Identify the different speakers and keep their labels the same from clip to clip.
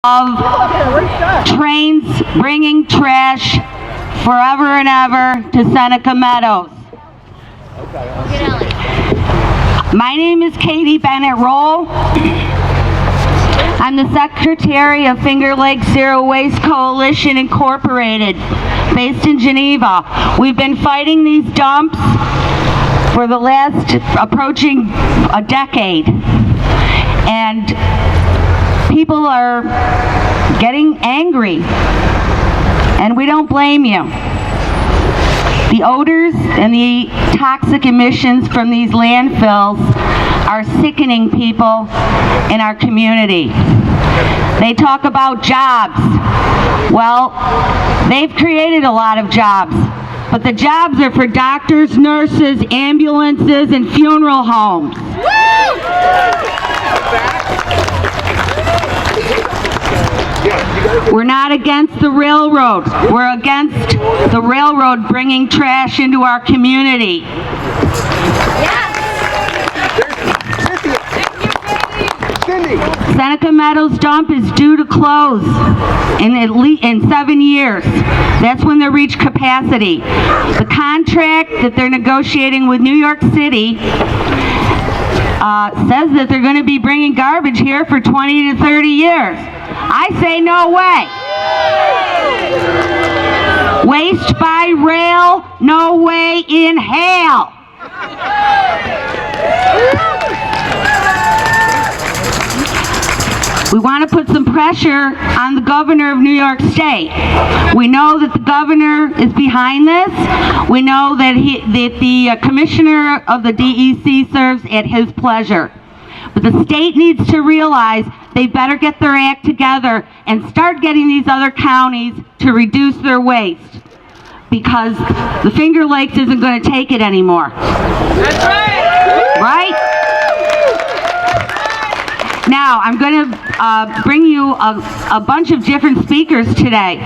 Speaker 1: of trains bringing trash forever and ever to Seneca Meadows. My name is Katie Bennett Roll. I'm the Secretary of Finger Lakes Zero Waste Coalition Incorporated, based in Geneva. We've been fighting these dumps for the last approaching a decade, and people are getting angry, and we don't blame you. The odors and the toxic emissions from these landfills are sickening people in our community. They talk about jobs. Well, they've created a lot of jobs, but the jobs are for doctors, nurses, ambulances, and funeral homes. We're not against the railroad. We're against the railroad bringing trash into our community. Seneca Meadows dump is due to close in 7 years. That's when they reach capacity. The contract that they're negotiating with New York City says that they're going to be bringing garbage here for 20 to 30 years. I say no way. Waste by rail, no way in hell. We want to put some pressure on the governor of New York State. We know that the governor is behind this. We know that the commissioner of the DEC serves at his pleasure. But the state needs to realize they better get their act together and start getting these other counties to reduce their waste, because the Finger Lakes isn't going to take it anymore. That's right! Right? Now, I'm going to bring you a bunch of different speakers today.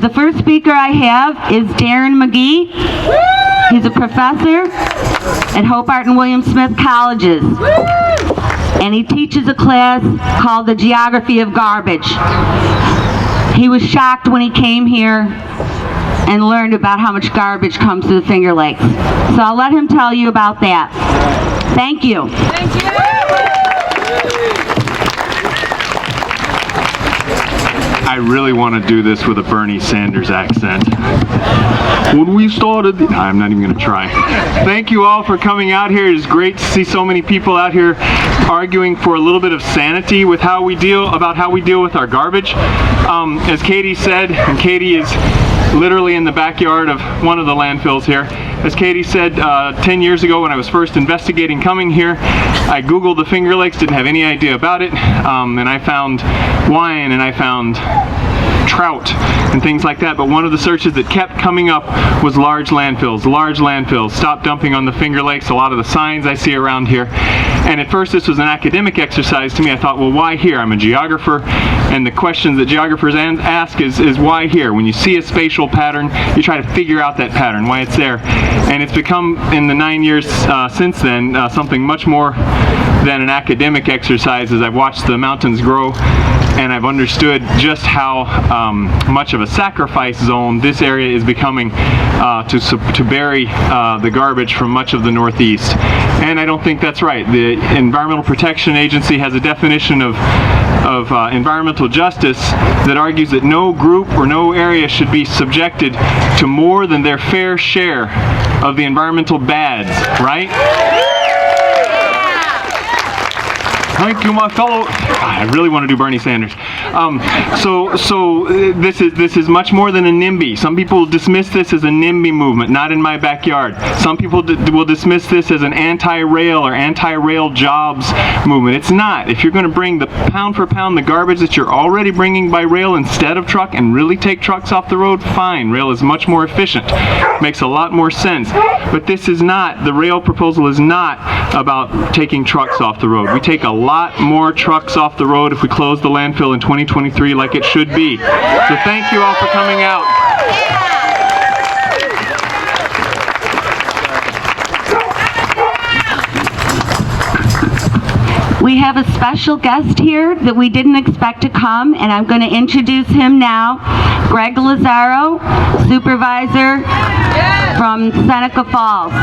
Speaker 1: The first speaker I have is Darren McGee. He's a professor at Hope Art and William Smith Colleges. And he teaches a class called the Geography of Garbage. He was shocked when he came here and learned about how much garbage comes to the Finger Lakes. So I'll let him tell you about that. Thank you.
Speaker 2: Thank you.
Speaker 3: I really want to do this with a Bernie Sanders accent. When we started, I'm not even going to try. Thank you all for coming out here. It is great to see so many people out here arguing for a little bit of sanity with how we deal with our garbage. As Katie said, and Katie is literally in the backyard of one of the landfills here. As Katie said, 10 years ago when I was first investigating coming here, I Googled the Finger Lakes, didn't have any idea about it, and I found wine and I found trout and things like that, but one of the searches that kept coming up was large landfills, stop dumping on the Finger Lakes, a lot of the signs I see around here. And at first this was an academic exercise to me. I thought, well, why here? I'm a geographer, and the questions that geographers ask is why here? When you see a spatial pattern, you try to figure out that pattern, why it's there. And it's become, in the 9 years since then, something much more than an academic exercise as I've watched the mountains grow, and I've understood just how much of a sacrifice zone this area is becoming to bury the garbage from much of the Northeast. And I don't think that's right. The Environmental Protection Agency has a definition of environmental justice that argues that no group or no area should be subjected to more than their fair share of the environmental bads, right? Thank you, my fellow. I really want to do Bernie Sanders. So this is much more than a NIMBY. Some people dismiss this as a NIMBY movement, not in my backyard. Some people will dismiss this as an anti-rail or anti-rail jobs movement. It's not. If you're going to bring the pound for pound the garbage that you're already bringing by rail instead of truck and really take trucks off the road, fine. Rail is much more efficient. Makes a lot more sense. But this is not, the rail proposal is not about taking trucks off the road. We take a lot more trucks off the road if we close the landfill in 2023 like it should be. So thank you all for coming out.
Speaker 1: We have a special guest here that we didn't expect to come, and I'm going to introduce him now. Greg Lazaro, supervisor from Seneca Falls.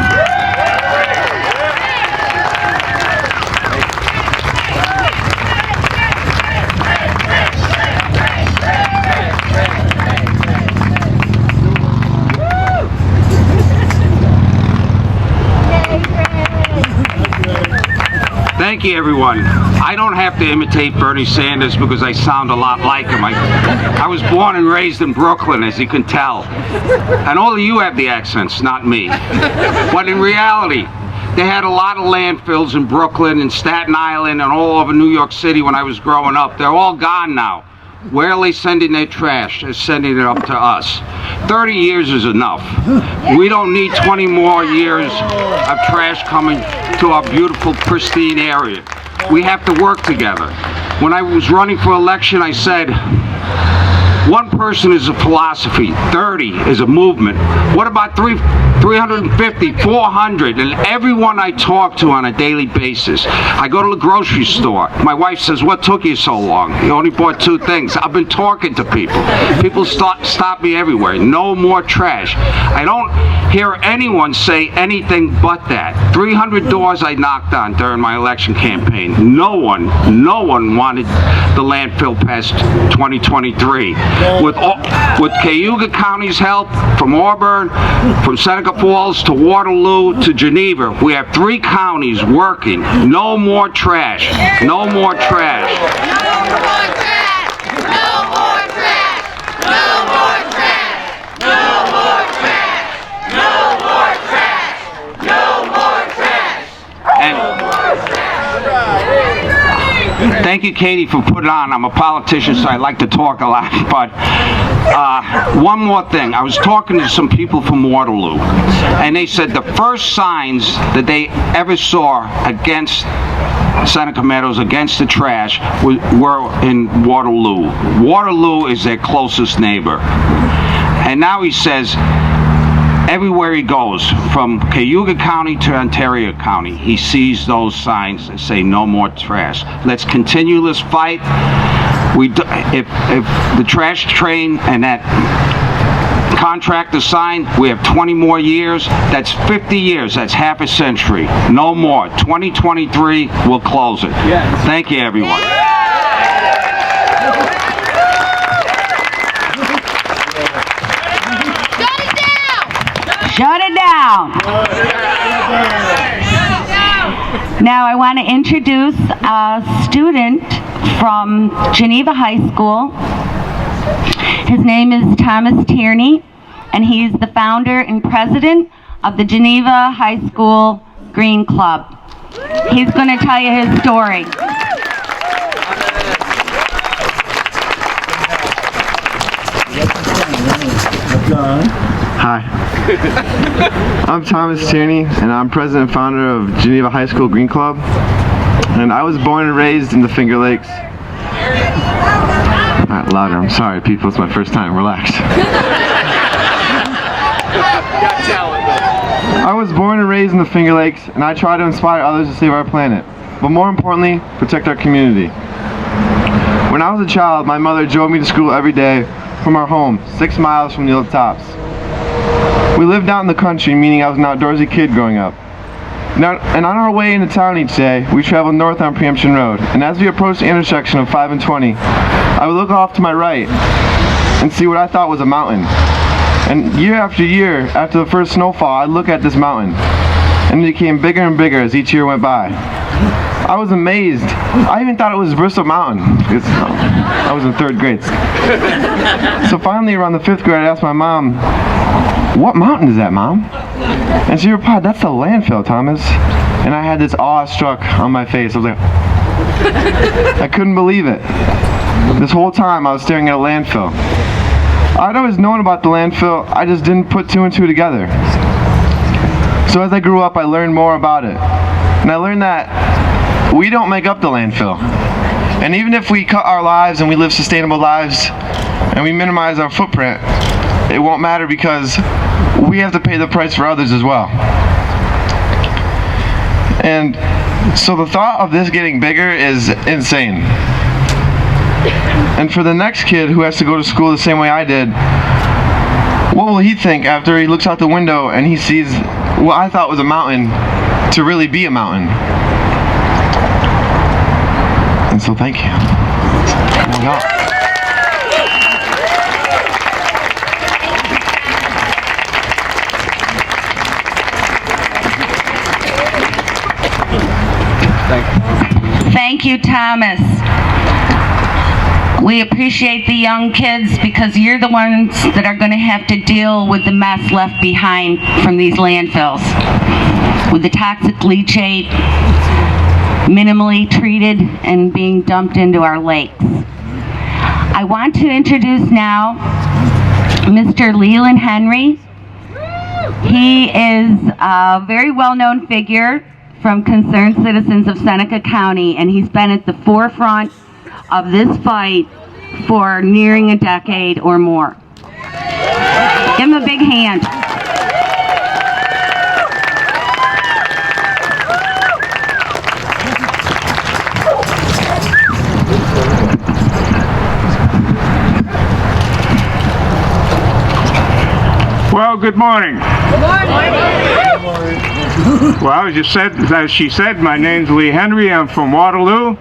Speaker 2: Thank you, everyone. I don't have to imitate Bernie Sanders because I sound a lot like him. I was born and raised in Brooklyn, as you can tell. And all of you have the accents, not me. But in reality, they had a lot of landfills in Brooklyn and Staten Island and all over New York City when I was growing up. They're all gone now. Where are they sending their trash? They're sending it up to us. 30 years is enough. We don't need 20 more years of trash coming to our beautiful, pristine area. We have to work together. When I was running for election, I said, one person is a philosophy, 30 is a movement. What about 350, 400, and everyone I talk to on a daily basis? I go to the grocery store. My wife says, what took you so long? You only bought 2 things. I've been talking to people. People stop me everywhere. No more trash. I don't hear anyone say anything but that. 300 doors I knocked on during my election campaign. No one wanted the landfill past 2023. With Cayuga County's help, from Auburn, from Seneca Falls to Waterloo to Geneva, we have 3 counties working. No more trash. No more trash.
Speaker 4: No more trash! No more trash! No more trash! No more trash! No more trash! No more trash!
Speaker 2: And thank you, Katie, for putting it on. I'm a politician, so I like to talk a lot. But one more thing. I was talking to some people from Waterloo, and they said the first signs that they ever saw against Seneca Meadows, against the trash, were in Waterloo. Waterloo is their closest neighbor. And now he says, everywhere he goes, from Cayuga County to Ontario County, he sees those signs that say no more trash. Let's continue this fight. If the trash train and that contract is signed, we have 20 more years. That's 50 years. That's half a century. No more. 2023, we'll close it. Yes. Thank you, everyone.
Speaker 1: Shut it down. Now I want to introduce a student from Geneva High School. His name is Thomas Tierney, and he's the founder and president of the Geneva High School Green Club. He's going to tell you his story.
Speaker 5: Hi. I'm Thomas Tierney, and I'm president and founder of Geneva High School Green Club. And I was born and raised in the Finger Lakes. Alright, louder. I'm sorry, people. It's my first time. Relax. I was born and raised in the Finger Lakes, and I try to inspire others to save our planet, but more importantly, protect our community. When I was a child, my mother drove me to school every day from our home, 6 miles from the Old Tops. We lived out in the country, meaning I was an outdoorsy kid growing up. Now, and on our way into town each day, we traveled north on Preemption Road, and as we approached the intersection of 5 and 20, I would look off to my right and see what I thought was a mountain. And year after year, after the first snowfall, I'd look at this mountain, and it became bigger and bigger as each year went by. I was amazed. I even thought it was Bristol Mountain, because I was in 3rd grade. So finally, around the 5th grade, I asked my mom, "What mountain is that, Mom?" And she replied, "That's the landfill, Thomas." And I had this awestruck on my face. I was like, I couldn't believe it. This whole time I was staring at a landfill. I'd always known about the landfill, I just didn't put 2 and 2 together. So as I grew up, I learned more about it. And I learned that we don't make up the landfill. And even if we cut our lives and we live sustainable lives and we minimize our footprint, it won't matter because we have to pay the price for others as well. And So the thought of this getting bigger is insane. And for the next kid who has to go to school the same way I did, what will he think after he looks out the window and he sees what I thought was a mountain to really be a mountain? And so thank you. Oh my God.
Speaker 1: Thank you, Thomas. We appreciate the young kids because you're the ones that are going to have to deal with the mess left behind from these landfills. With the toxic leachate minimally treated and being dumped into our lakes. I want to introduce now Mr. Leland Henry. He is a very well-known figure from Concerned Citizens of Seneca County, and he's been at the forefront of this fight for nearing a decade or more. Give him a big hand.
Speaker 6: Well, good morning. Well, as she said, my name's Lee Henry. I'm from Waterloo,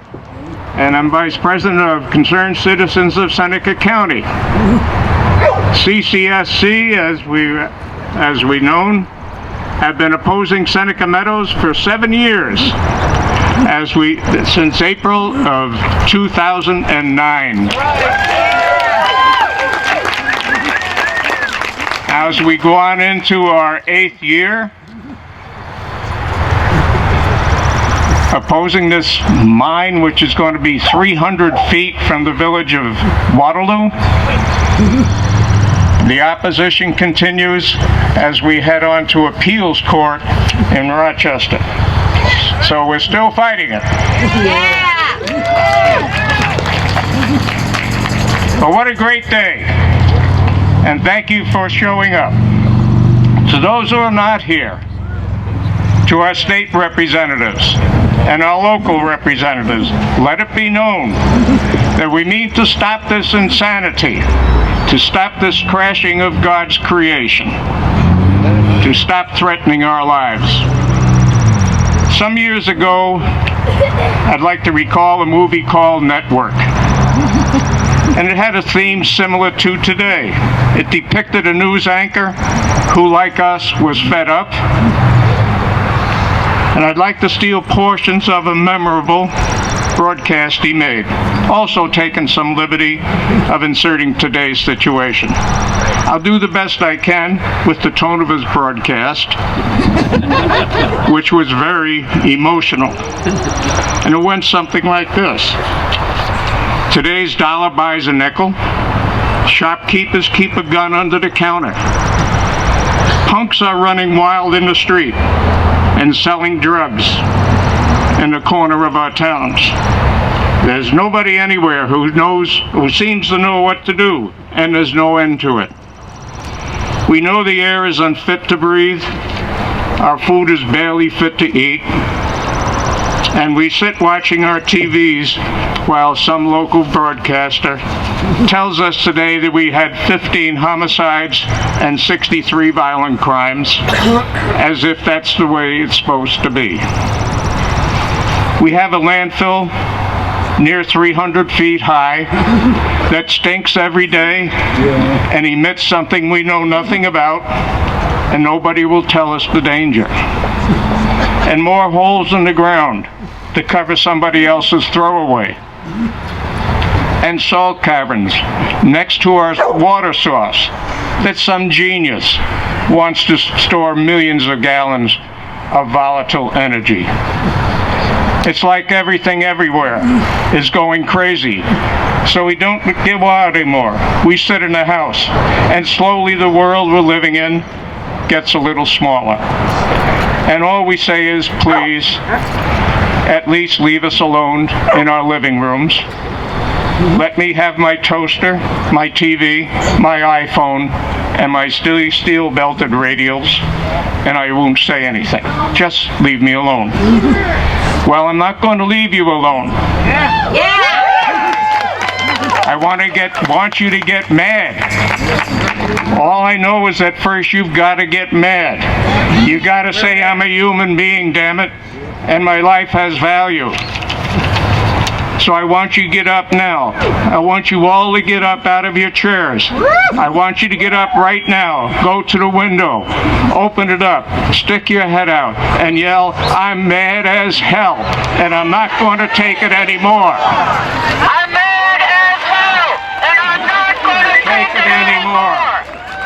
Speaker 6: and I'm Vice President of Concerned Citizens of Seneca County. CCSC, as we known, have been opposing Seneca Meadows for 7 years, since April of 2009. As we go on into our 8th year, opposing this mine, which is going to be 300 feet from the village of Waterloo. The opposition continues as we head on to appeals court in Rochester. So we're still fighting it.
Speaker 4: Yeah!
Speaker 6: But what a great day. And thank you for showing up. To those who are not here, to our state representatives and our local representatives, let it be known that we need to stop this insanity, to stop this crashing of God's creation, to stop threatening our lives. Some years ago, I'd like to recall a movie called Network. And it had a theme similar to today. It depicted a news anchor who, like us, was fed up. And I'd like to steal portions of a memorable broadcast he made, also taking some liberty of inserting today's situation. I'll do the best I can with the tone of his broadcast, which was very emotional. And it went something like this. Today's dollar buys a nickel. Shopkeepers keep a gun under the counter. Punks are running wild in the street and selling drugs in the corner of our towns. There's nobody anywhere who seems to know what to do, and there's no end to it. We know the air is unfit to breathe. Our food is barely fit to eat. And we sit watching our TVs while some local broadcaster tells us today that we had 15 homicides and 63 violent crimes, as if that's the way it's supposed to be. We have a landfill near 300 feet high that stinks every day and emits something we know nothing about, and nobody will tell us the danger. And more holes in the ground to cover somebody else's throwaway. And salt caverns next to our water source that some genius wants to store millions of gallons of volatile energy. It's like everything everywhere is going crazy. So we don't give out anymore. We sit in the house, and slowly the world we're living in gets a little smaller. And all we say is, please, at least leave us alone in our living rooms. Let me have my toaster, my TV, my iPhone, and my steel belted radials, and I won't say anything. Just leave me alone. Well, I'm not going to leave you alone. I want you to get mad. All I know is that first you've got to get mad. You got to say, I'm a human being, damn it, and my life has value. So I want you to get up now. I want you all to get up out of your chairs. I want you to get up right now. Go to the window. Open it up. Stick your head out and yell, I'm mad as hell, and I'm not going to take it anymore.
Speaker 4: I'm mad as hell, and I'm not going to take it anymore.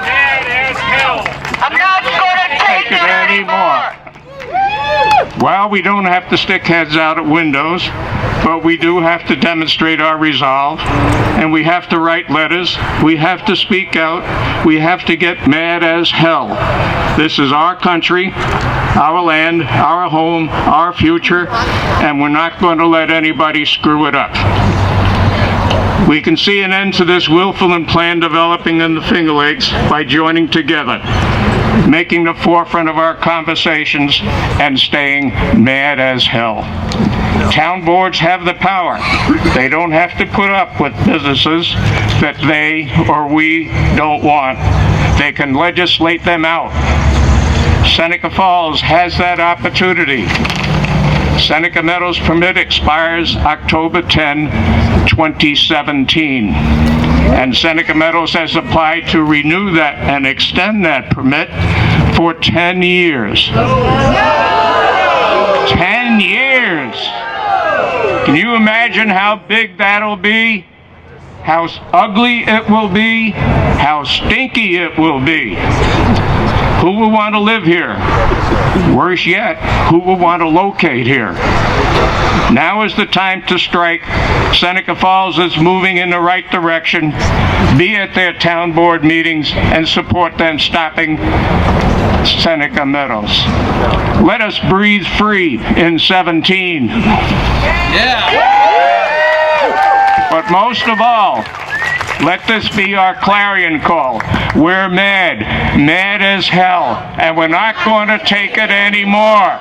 Speaker 6: Mad as hell.
Speaker 4: I'm not going to take it anymore.
Speaker 6: Well, we don't have to stick heads out at windows, but we do have to demonstrate our resolve, and we have to write letters, we have to speak out, we have to get mad as hell. This is our country, our land, our home, our future, and we're not going to let anybody screw it up. We can see an end to this willful and planned developing in the Finger Lakes by joining together, making the forefront of our conversations, and staying mad as hell. Town boards have the power. They don't have to put up with businesses that they or we don't want. They can legislate them out. Seneca Falls has that opportunity. Seneca Meadows permit expires October 10, 2017. And Seneca Meadows has applied to renew that and extend that permit for 10 years. 10 years! Can you imagine how big that'll be? How ugly it will be? How stinky it will be? Who will want to live here? Worse yet, who will want to locate here? Now is the time to strike. Seneca Falls is moving in the right direction. Be at their town board meetings and support them stopping Seneca Meadows. Let us breathe free in 17. But most of all, let this be our clarion call. We're mad, mad as hell, and we're not going to take it anymore.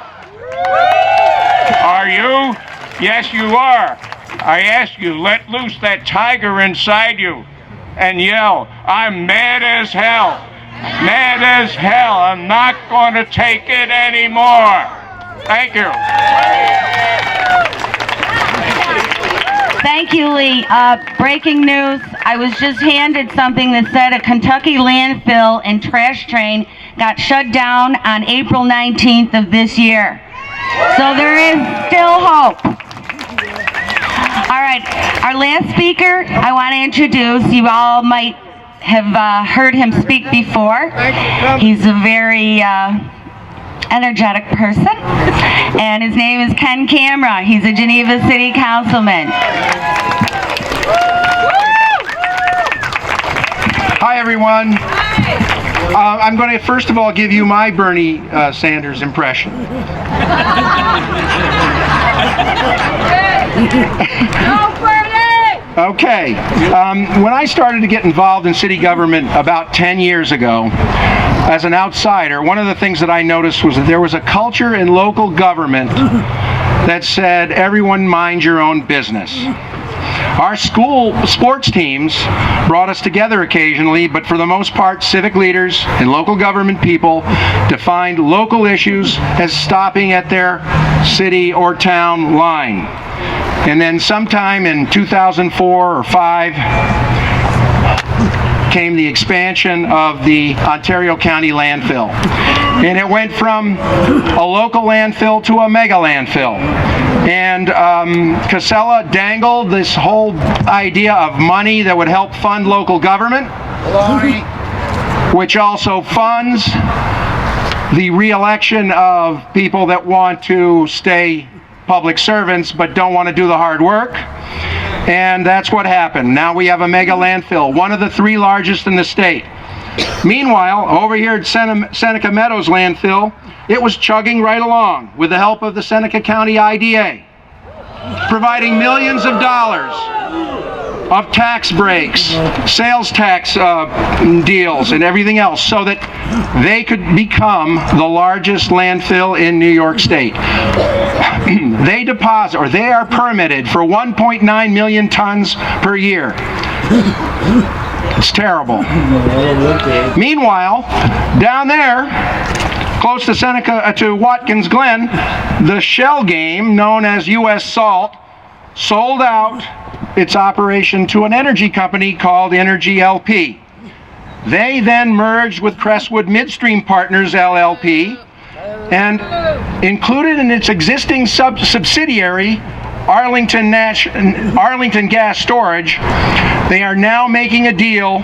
Speaker 6: Are you? Yes, you are. I ask you, let loose that tiger inside you and yell, I'm mad as hell. Mad as hell. I'm not going to take it anymore. Thank you.
Speaker 1: Thank you, Lee. Breaking news, I was just handed something that said a Kentucky landfill and trash train got shut down on April 19th of this year. So there is still hope. All right, our last speaker I want to introduce, you all might have heard him speak before. He's a very energetic person, and his name is Ken Camera. He's a Geneva City Councilman.
Speaker 7: Hi, everyone. I'm going to first of all give you my Bernie Sanders impression. Okay. When I started to get involved in city government about 10 years ago, as an outsider, one of the things that I noticed was that there was a culture in local government that said, everyone mind your own business. Our school sports teams brought us together occasionally, but for the most part, civic leaders and local government people defined local issues as stopping at their city or town line. And then sometime in 2004 or 5, came the expansion of the Ontario County landfill. And it went from a local landfill to a mega landfill. And Casella dangled this whole idea of money that would help fund local government, which also funds the re-election of people that want to stay public servants but don't want to do the hard work. And that's what happened. Now we have a mega landfill, one of the 3 largest in the state. Meanwhile, over here at Seneca Meadows landfill, it was chugging right along with the help of the Seneca County IDA, providing millions of dollars of tax breaks, sales tax deals, and everything else so that they could become the largest landfill in New York State. They deposit, or they are permitted for 1.9 million tons per year. It's terrible. Meanwhile, down there, close to Seneca, to Watkins Glen, the shell game known as U.S. Salt sold out its operation to an energy company called Energy LP. They then merged with Crestwood Midstream Partners LLP and included in its existing subsidiary Arlington Gas Storage. They are now making a deal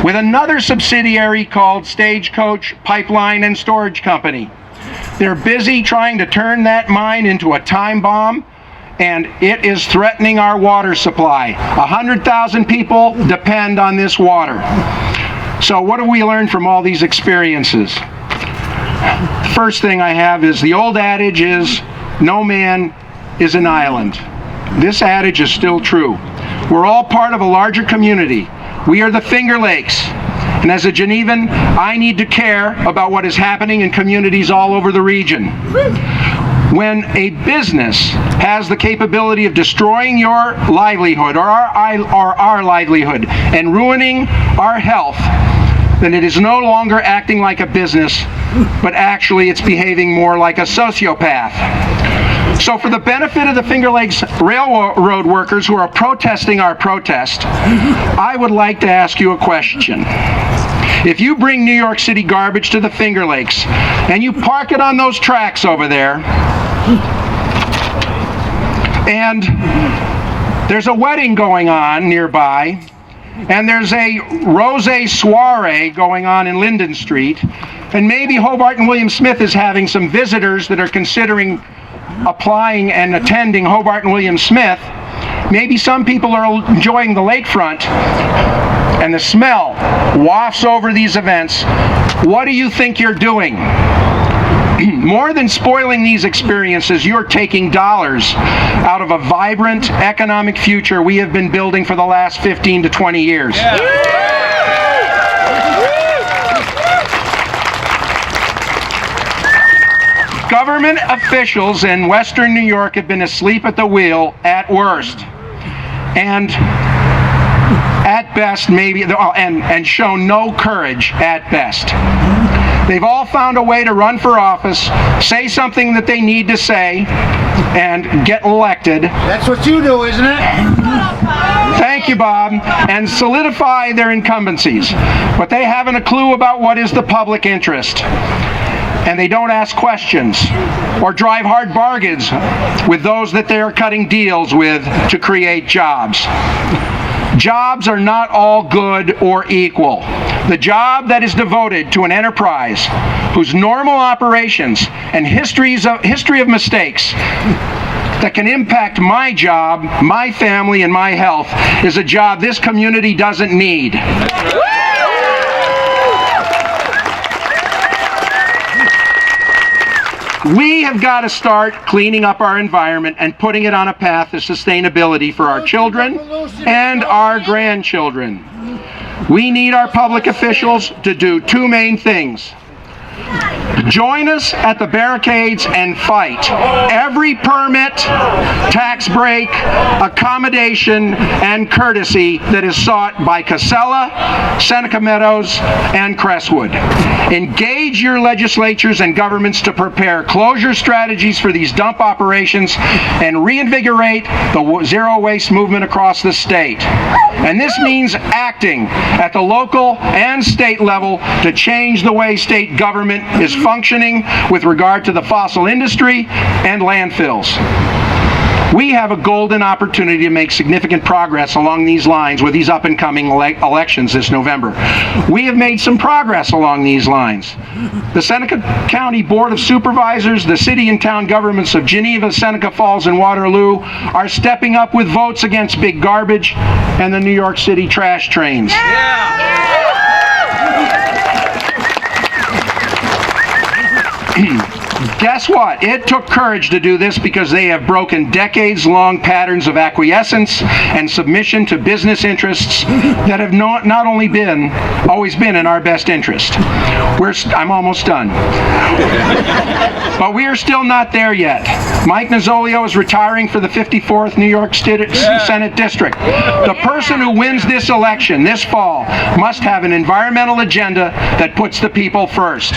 Speaker 7: with another subsidiary called Stagecoach Pipeline and Storage Company. They're busy trying to turn that mine into a time bomb, and it is threatening our water supply. 100,000 people depend on this water. So what have we learned from all these experiences? The first thing I have is the old adage is, no man is an island. This adage is still true. We're all part of a larger community. We are the Finger Lakes. And as a Genevan, I need to care about what is happening in communities all over the region. When a business has the capability of destroying your livelihood or our livelihood and ruining our health, then it is no longer acting like a business, but actually it's behaving more like a sociopath. So for the benefit of the Finger Lakes railroad workers who are protesting our protest, I would like to ask you a question. If you bring New York City garbage to the Finger Lakes and you park it on those tracks over there, and there's a wedding going on nearby, and there's a rosé soiree going on in Linden Street, and maybe Hobart and William Smith is having some visitors that are considering applying and attending Hobart and William Smith, maybe some people are enjoying the lakefront, and the smell wafts over these events. What do you think you're doing? More than spoiling these experiences, you're taking dollars out of a vibrant economic future we have been building for the last 15 to 20 years. Government officials in Western New York have been asleep at the wheel at worst, and at best maybe, and shown no courage at best. They've all found a way to run for office, say something that they need to say, and get elected.
Speaker 8: That's what you do, isn't it?
Speaker 7: Thank you, Bob. And solidify their incumbencies. But they haven't a clue about what is the public interest. And they don't ask questions or drive hard bargains with those that they are cutting deals with to create jobs. Jobs are not all good or equal. The job that is devoted to an enterprise whose normal operations and history of mistakes that can impact my job, my family, and my health is a job this community doesn't need. We have got to start cleaning up our environment and putting it on a path to sustainability for our children and our grandchildren. We need our public officials to do two main things. Join us at the barricades and fight every permit, tax break, accommodation, and courtesy that is sought by Casella, Seneca Meadows, and Crestwood. Engage your legislatures and governments to prepare closure strategies for these dump operations and reinvigorate the zero waste movement across the state. And this means acting at the local and state level to change the way state government is functioning with regard to the fossil industry and landfills. We have a golden opportunity to make significant progress along these lines with these up-and-coming elections this November. We have made some progress along these lines. The Seneca County Board of Supervisors, the city and town governments of Geneva, Seneca Falls, and Waterloo are stepping up with votes against big garbage and the New York City trash trains. Guess what? It took courage to do this because they have broken decades-long patterns of acquiescence and submission to business interests that have not only always been in our best interest. I'm almost done. But we are still not there yet. Mike Nozzolio is retiring for the 54th New York Senate District. The person who wins this election this fall must have an environmental agenda that puts the people first.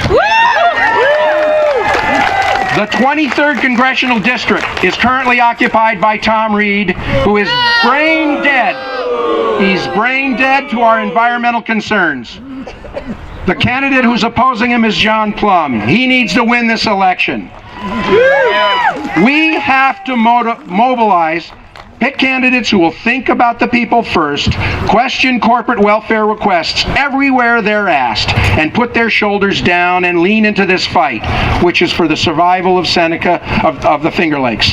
Speaker 7: The 23rd Congressional District is currently occupied by Tom Reed, who is brain dead. He's brain dead to our environmental concerns. The candidate who's opposing him is John Plum. He needs to win this election. We have to mobilize, pick candidates who will think about the people first, question corporate welfare requests everywhere they're asked, and put their shoulders down and lean into this fight, which is for the survival of Seneca, of the Finger Lakes.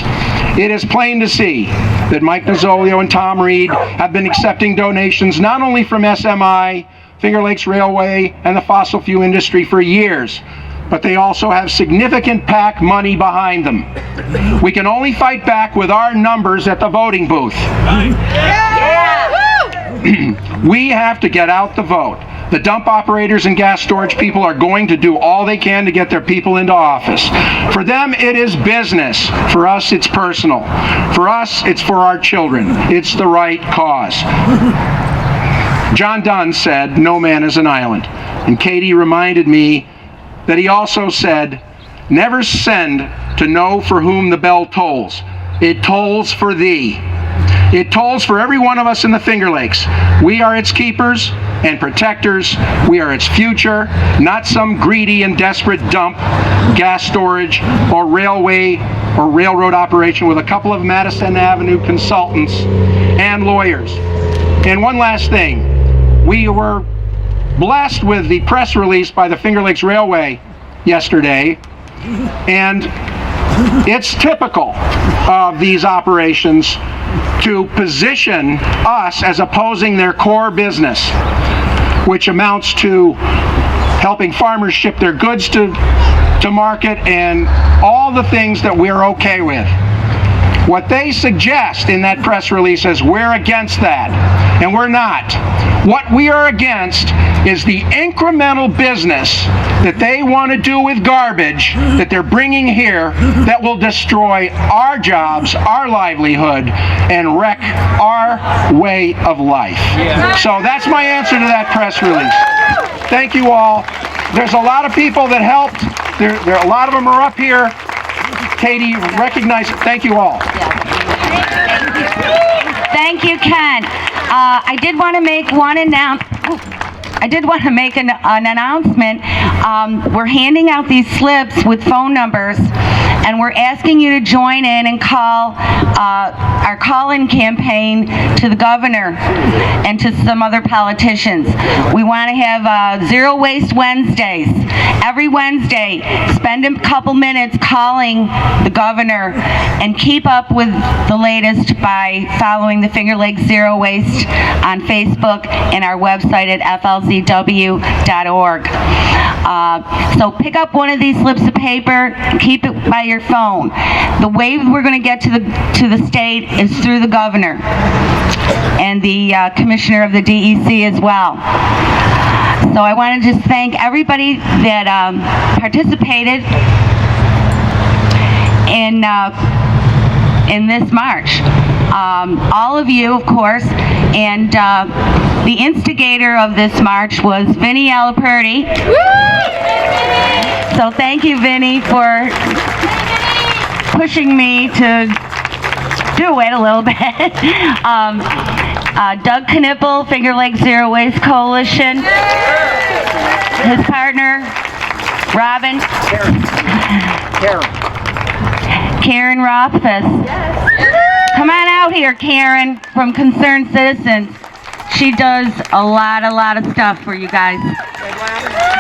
Speaker 7: It is plain to see that Mike Nozzolio and Tom Reed have been accepting donations not only from SMI, Finger Lakes Railway, and the fossil fuel industry for years, but they also have significant PAC money behind them. We can only fight back with our numbers at the voting booth. We have to get out the vote. The dump operators and gas storage people are going to do all they can to get their people into office. For them, it is business. For us, it's personal. For us, it's for our children. It's the right cause. John Donne said, "No man is an island." And Katie reminded me that he also said, "Never send to know for whom the bell tolls. It tolls for thee." It tolls for every one of us in the Finger Lakes. We are its keepers and protectors. We are its future, not some greedy and desperate dump, gas storage, or railway or railroad operation with a couple of Madison Avenue consultants and lawyers. And one last thing. We were blessed with the press release by the Finger Lakes Railway yesterday, and it's typical of these operations to position us as opposing their core business, which amounts to helping farmers ship their goods to market and all the things that we're okay with. What they suggest in that press release is we're against that, and we're not. What we are against is the incremental business that they want to do with garbage that they're bringing here that will destroy our jobs, our livelihood, and wreck our way of life. So that's my answer to that press release. Thank you all. There's a lot of people that helped. A lot of them are up here. Katie, recognize it. Thank you all.
Speaker 1: Thank you, Ken. I did want to make an announcement. We're handing out these slips with phone numbers, and we're asking you to join in and call our call-in campaign to the governor and to some other politicians. We want to have Zero Waste Wednesdays. Every Wednesday, spend a couple minutes calling the governor and keep up with the latest by following the Finger Lakes Zero Waste on Facebook and our website at flzw.org. So pick up one of these slips of paper, keep it by your phone. The way we're going to get to the state is through the governor and the commissioner of the DEC as well. So I want to just thank everybody that participated in this march. All of you, of course, and the instigator of this march was Vinnie Alaperti. So thank you, Vinnie, for pushing me to do it a little bit. Doug Knipple, Finger Lakes Zero Waste Coalition. His partner, Robin. Karen Rothfuss. Come on out here, Karen, from Concerned Citizens. She does a lot of stuff for you guys.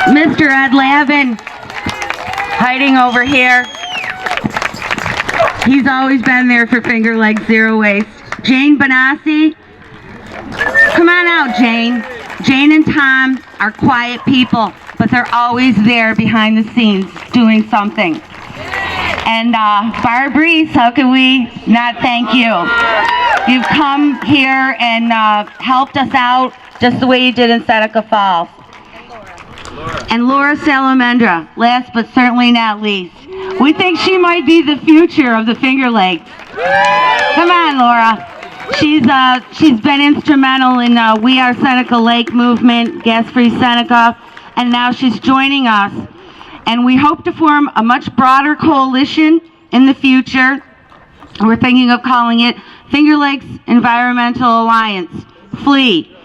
Speaker 1: Mr. Ed Lavin, hiding over here. He's always been there for Finger Lakes Zero Waste. Jane Benassi. Come on out, Jane. Jane and Tom are quiet people, but they're always there behind the scenes doing something. And Barb Reese, how can we not thank you? You've come here and helped us out just the way you did in Seneca Falls. And Laura Salamandra, last but certainly not least. We think she might be the future of the Finger Lakes. Come on, Laura. She's been instrumental in We Are Seneca Lake movement, Gas Free Seneca, and now she's joining us. And we hope to form a much broader coalition in the future. We're thinking of calling it Finger Lakes Environmental Alliance, FLEE.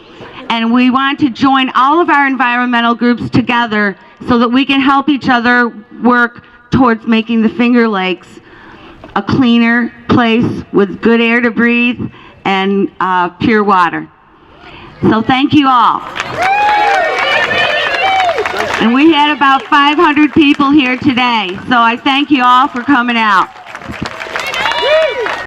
Speaker 1: And we want to join all of our environmental groups together so that we can help each other work towards making the Finger Lakes a cleaner place with good air to breathe and pure water. So thank you all. And we had about 500 people here today, so I thank you all for coming out.